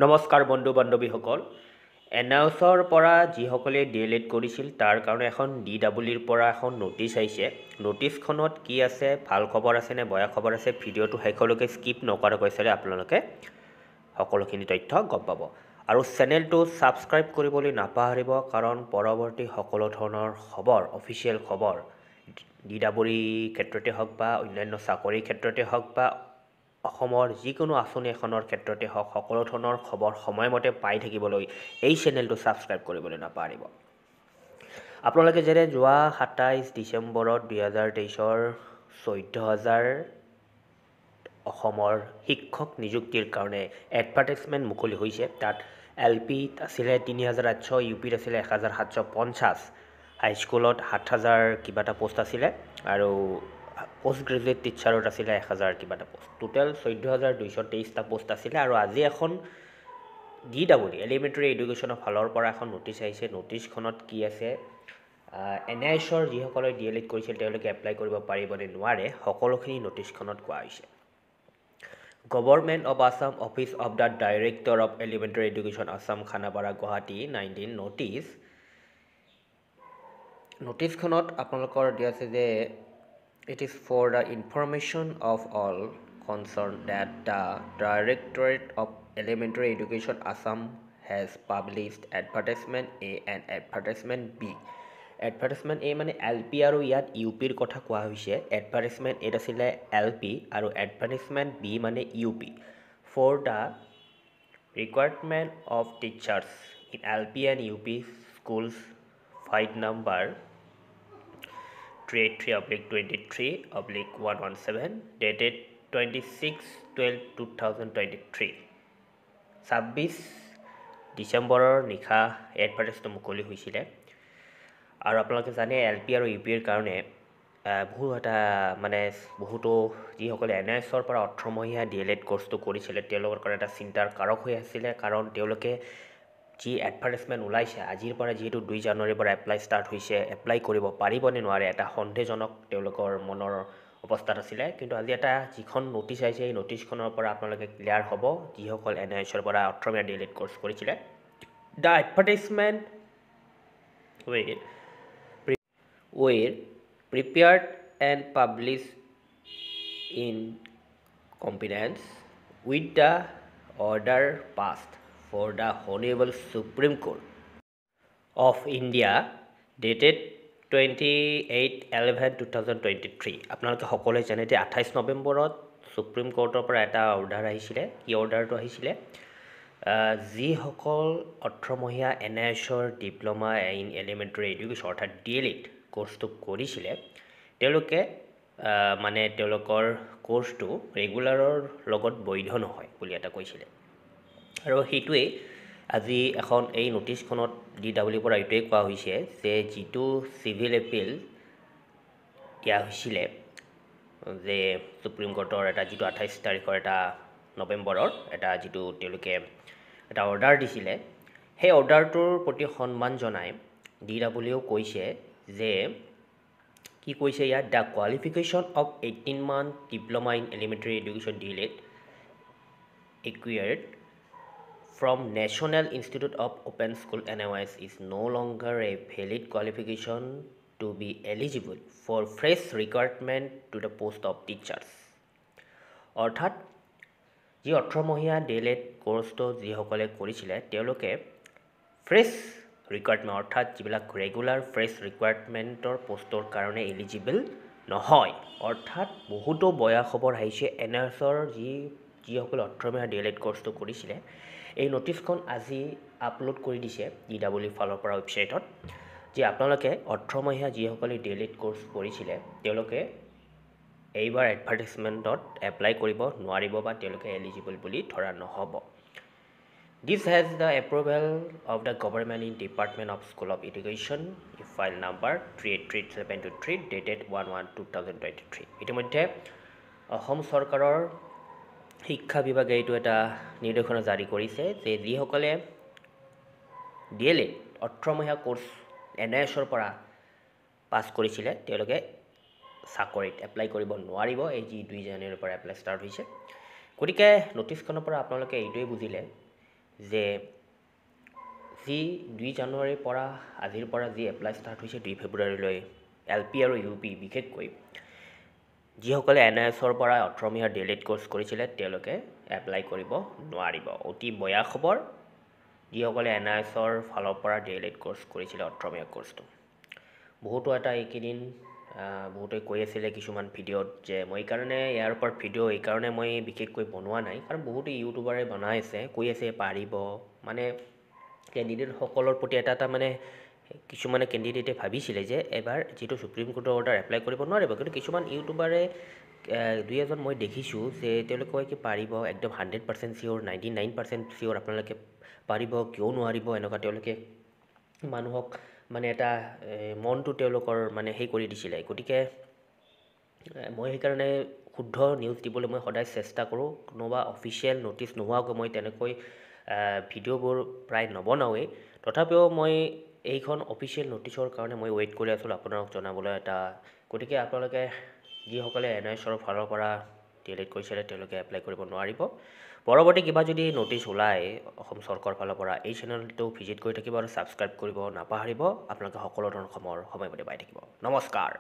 নমস্কাৰ বন্ধু বান্ধৱীসকল এনআইএছৰ পৰা যিসকলে ডিএলএড কৰিছিল তাৰ কাৰণে এখন ডিডব্লিউৰ পৰা এখন নোটিছ আহিছে নোটিছখনত কি আছে ভাল খবৰ আছে নে বেয়া খবৰ আছে ভিডিঅ'টো শেষলৈকে স্কিপ নকৰাকৈ চালে আপোনালোকে সকলোখিনি তথ্য গম পাব আৰু চেনেলটো ছাবস্ক্ৰাইব কৰিবলৈ নাপাহৰিব কাৰণ পৰৱৰ্তী সকলো ধৰণৰ খবৰ অফিচিয়েল খবৰ ডিডব্লিউ ক্ষেত্ৰতে হওক বা অন্যান্য চাকৰিৰ ক্ষেত্ৰতে হওক বা অসমৰ যিকোনো আঁচনি এখনৰ ক্ষেত্ৰতে হওক সকলো ধৰণৰ খবৰ সময়মতে পাই থাকিবলৈ এই চেনেলটো ছাবস্ক্ৰাইব কৰিবলৈ নাপাহৰিব আপোনালোকে যেনে যোৱা 27 ডিচেম্বৰত 2023ৰ 14000 অসমৰ শিক্ষক নিযুক্তিৰ কাৰণে এডভাৰটাইজমেণ্ট মুকলি হৈছে তাত এলপিত আছিলে 3800 ইউপিত আছিলে 1750 হাইস্কুলত 7000 কিবা এটা পোষ্ট আছিলে আৰু পোষ্ট গ্ৰেজুৱেট টিচাৰত আছিলে 1000 কিবা এটা পোষ্ট টোটেল 14223টা পোষ্ট আছিলে আৰু আজি এখন ডিডব্লিউ এলিমেণ্টাৰী এডুকেশ্যনৰ ফালৰ পৰা এখন নোটিছ আহিছে নোটিছখনত কি আছে এনআইএছৰ যিসকলে ডিএলএড কৰিছিল তেওঁলোকে এপ্লাই কৰিব পাৰিব নে নোৱাৰে সকলোখিনি নোটিছখনত কোৱা হৈছে government of Assam office of the director of elementary education Assam Khanapara Guwahati 19 নোটিছখনত আপোনালোকৰ দিয়া আছে যে it is for the information of all concerned that the Directorate of Elementary Education Assam has published advertisement A and advertisement B. Advertisement A মানে LP আৰু ইয়াত UPৰ কথা কোৱা হৈছে advertisement A আছিলে LP আৰু advertisement B মানে UP for the requirement of teachers in LP and UP schools file number 33/23/117 dated 26/12/2023 26 ডিচেম্বৰৰ নিশা এডভাৰটাইজটো মুকলি হৈছিলে আৰু আপোনালোকে জানে এলপি আৰু ইউপিৰ কাৰণে বহুতো যিসকলে এনআইএছৰ পৰা 18 মহীয়া ডিএলএড কোৰ্চটো কৰিছিলে তেওঁলোকৰ কাৰণে এটা চিন্তাৰ কাৰক হৈ আছিলে কাৰণ তেওঁলোকে যি এডভাৰটাইজমেণ্ট ওলাইছে আজিৰ পৰা যিহেতু 2 জানুৱাৰীৰ পৰা এপ্লাই ষ্টাৰ্ট হৈছে এপ্লাই কৰিব পাৰিবনে নোৱাৰে এটা সন্দেহজনক তেওঁলোকৰ মনৰ অৱস্থাত আছিলে কিন্তু আজি এটা যিখন নোটিছ আহিছে এই নোটিছখনৰ পৰা আপোনালোকে ক্লিয়াৰ হ'ব যিসকল এনআইএছৰ পৰা 18 মহীয়া ডিএলএড কোৰ্চ কৰিছিলে the advertisement were prepared and published in compliance with the order passed for the Honorable Supreme Court of India dated 28/11/2023 আপোনালোকে সকলোৱে জানে যে 28 নৱেম্বৰত সুপ্ৰিম কোৰ্টৰ পৰা এটা অৰ্ডাৰ আহিছিলে কি অৰ্ডাৰটো আহিছিলে যিসকল 18 মহীয়া এনআইএছৰ ডিপ্ল'মা ইন এলিমেণ্টাৰী এডুকেশ্যন অৰ্থাৎ ডিএলএড কোৰ্চটো কৰিছিলে তেওঁলোকে মানে তেওঁলোকৰ কোৰ্চটো ৰেগুলাৰৰ লগত বৈধ নহয় বুলি এটা কৈছিলে আৰু সেইটোৱেই আজি এখন এই নোটিছখনত ডিডব্লিউৰ পৰা এইটোৱে কোৱা হৈছে যে যিটো চিভিল এপিল দিয়া হৈছিলে যে সুপ্ৰিম কোৰ্টৰ এটা যিটো 28 তাৰিখৰ এটা নৱেম্বৰৰ এটা যিটো তেওঁলোকে এটা অৰ্ডাৰ দিছিলে সেই অৰ্ডাৰটোৰ প্ৰতি সন্মান জনাই ডিডব্লিউ কৈছে যে কি কৈছে ইয়াত the qualification of 18-month diploma in elementary education D El Ed acquired from National Institute of Open School NIOS is no longer a valid qualification to be eligible for fresh requirement to the post of teachers. অৰ্থাৎ যি 18 মহীয়া D.El.Ed কোৰ্চটো যিসকলে কৰিছিলে তেওঁলোকে fresh requirement অৰ্থাৎ যিবিলাক regular fresh ৰিকুৱাৰমেণ্টৰ পোষ্টৰ কাৰণে এলিজিবল নহয় অৰ্থাৎ বহুতো বেয়া খবৰ আহিছে এনআইএছৰ যিসকলে 18 মহীয়া ডিএলএড কোৰ্চটো কৰিছিলে এই নোটিছখন আজি আপলোড কৰি দিছে ডিডব্লিউ ফালৰ পৰা ৱেবছাইটত যে আপোনালোকে 18 মহীয়া যিসকলে ডিএলএড কোৰ্চ কৰিছিলে তেওঁলোকে এইবাৰ এডভাৰটাইজমেণ্টত এপ্লাই কৰিব নোৱাৰিব বা তেওঁলোকে এলিজিবল বুলি ধৰা নহ'ব This has the approval of the government in Department of School of Education file number 383723 dated 1/1/2023 ইতিমধ্যে অসম চৰকাৰৰ শিক্ষা বিভাগে এইটো এটা নিৰ্দেশনা জাৰি কৰিছে যে যিসকলে ডিএলএড 18 মহীয়া কোৰ্চ এনআইএছৰ পৰা পাছ কৰিছিলে তেওঁলোকে চাকৰিত এপ্লাই কৰিব নোৱাৰিব এই যি 2 জানুৱাৰীৰ পৰা এপ্লাই ষ্টাৰ্ট হৈছে গতিকে নোটিছখনৰ পৰা আপোনালোকে এইটোৱে বুজিলে যে যি 2 জানুৱাৰীৰ পৰা আজিৰ পৰা যি এপ্লাই ষ্টাৰ্ট হৈছে 2 ফেব্ৰুৱাৰীলৈ LP আৰু UP বিশেষকৈ যিসকলে NISৰ পৰা 18 মাহৰ ডিএলএড কোৰ্চ কৰিছিলে তেওঁলোকে এপ্লাই কৰিব নোৱাৰিব। অতি বেয়া খবৰ যিসকলে NISৰ ফালৰ পৰা ডিএলএড কোৰ্চ কৰিছিলে 18 মাহৰ কোৰ্চটো। বহুতো এটা এইকেইদিন বহুতে কৈ আছিলে কিছুমান ভিডিঅ'ত যে মই এইকাৰণে ইয়াৰ ওপৰত ভিডিঅ' এইকাৰণে মই বিশেষকৈ বনোৱা নাই কাৰণ বহুতো ইউটিউবাৰে বনাই আছে কৈ আছে পাৰিব মানে কেণ্ডিডেটসকলৰ প্ৰতি এটা মানে কিছুমানে কেণ্ডিডেটে ভাবিছিলে যে এবাৰ যিটো সুপ্ৰিম কোৰ্টৰ অৰ্ডাৰ এপ্লাই কৰিব নোৱাৰিব কিন্তু কিছুমান ইউটিউবাৰে দুই এজন মই দেখিছোঁ যে তেওঁলোকে কয় কি পাৰিব একদম 100% চিয়'ৰ 99% চিয়'ৰ আপোনালোকে পাৰিব কিয় নোৱাৰিব এনেকুৱা তেওঁলোকে মানুহক মানে এটা মনটো তেওঁলোকৰ মানে সেই কৰি দিছিলে গতিকে মই সেইকাৰণে শুদ্ধ নিউজ দিবলৈ মই সদায় চেষ্টা কৰোঁ কোনোবা অফিচিয়েল ন'টিচ নোহোৱাকৈ মই তেনেকৈ ভিডিঅ'বোৰ প্ৰায় নবনাওঁৱেই তথাপিও মই এইখন অফিচিয়েল ন'টিচৰ কাৰণে মই ৱেইট কৰি আছিলোঁ আপোনালোক জনাবলৈ এটা গতিকে আপোনালোকে যিসকলে NISৰ ফালৰ পৰা ডিএলএড কৰিছিলে তেওঁলোকে এপ্লাই কৰিব নোৱাৰিব পৰৱৰ্তী কিবা যদি ন'টিচ ওলায় অসম চৰকাৰৰ ফালৰ পৰা এই চেনেলটো ভিজিট কৰি থাকিব আৰু ছাবস্ক্ৰাইব কৰিব নাপাহৰিব আপোনালোকে সকলো ধৰণৰ সময় মতে পাই থাকিব নমস্কাৰ।